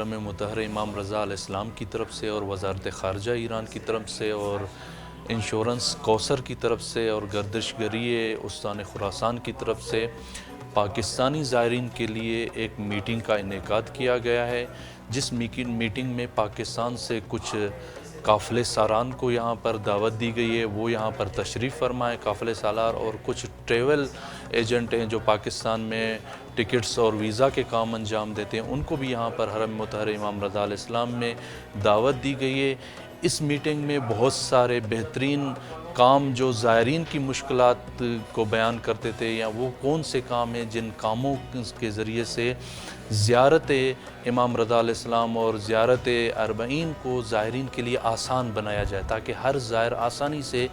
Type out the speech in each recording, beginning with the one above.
حرم مطہر امام رضا علیہ السلام کی طرف سے اور وزارت خارجہ ایران کی طرف سے اور انشورنس کوثر کی طرف سے اور گردش گریے استان خراسان کی طرف سے پاکستانی زائرین کے لیے ایک میٹنگ کا انعقاد کیا گیا ہے، جس میٹنگ میں پاکستان سے کچھ قافلے ساران کو یہاں پر دعوت دی گئی ہے، وہ یہاں پر تشریف فرمائیں قافلے سالار، اور کچھ ٹریول ایجنٹ ہیں جو پاکستان میں ٹکٹس اور ویزا کے کام انجام دیتے ہیں، ان کو بھی یہاں پر حرم مطہر امام رضا علیہ السلام میں دعوت دی گئی ہے۔ اس میٹنگ میں بہت سارے بہترین کام جو زائرین کی مشکلات کو بیان کرتے تھے، یا وہ کون سے کام ہیں جن کاموں کے ذریعے سے زیارت امام رضا علیہ السلام اور زیارت اربعین کو زائرین کے لیے آسان بنایا جائے، تاکہ ہر زائر آسانی سے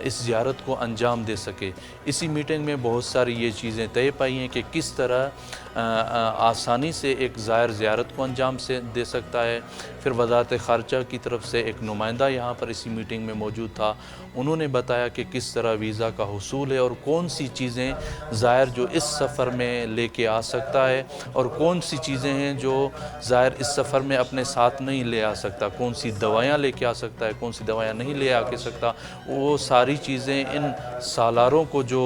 اس زیارت کو انجام دے سکے۔ اسی میٹنگ میں بہت ساری یہ چیزیں طے پائی ہیں کہ کس طرح آسانی سے ایک زائر زیارت کو انجام دے سکتا ہے۔ پھر وزارت خارجہ کی طرف سے ایک نمائندہ یہاں پر اسی میٹنگ میں موجود تھا، انہوں نے بتایا کہ کس طرح ویزا کا حصول ہے اور کون سی چیزیں زائر جو اس سفر میں لے کے آ سکتا ہے اور کون سی چیزیں ہیں جو زائر اس سفر میں اپنے ساتھ نہیں لے آ سکتا، کون سی دوائیاں لے کے آ سکتا ہے، کون سی دوائیاں نہیں لے آ کے سکتا۔ وہ ساری چیزیں ان سالاروں کو جو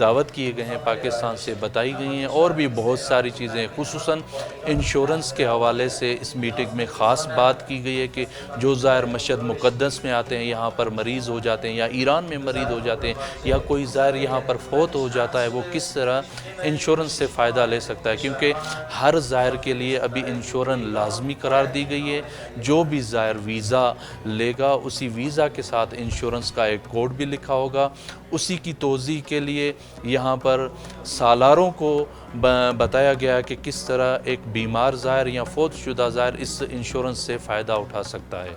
دعوت کیے گئے ہیں پاکستان سے بتائی گئی ہیں، اور بھی بہت ساری چیزیں خصوصاً انشورنس کے حوالے سے اس میٹنگ میں خاص بات کی گئی ہے کہ جو زائر مشہد مقدس میں آتے ہیں، یہاں پر مریض ہو جاتے ہیں یا ایران میں مریض ہو جاتے ہیں یا کوئی زائر یہاں پر فوت ہو جاتا ہے، وہ کس طرح انشورنس سے فائدہ لے سکتا ہے، کیونکہ ہر زائر کے لیے ابھی انشورنس لازمی قرار دی گئی ہے۔ جو بھی زائر ویزا لے گا اسی ویزا کے ساتھ انشورنس کا ایک کوڈ بھی لکھا ہوگا۔ اسی کی توضیح کے لیے یہاں پر سالاروں کو بتایا گیا کہ کس طرح ایک بیمار زائر یا فوت شدہ زائر اس انشورنس سے فائدہ اٹھا سکتا ہے۔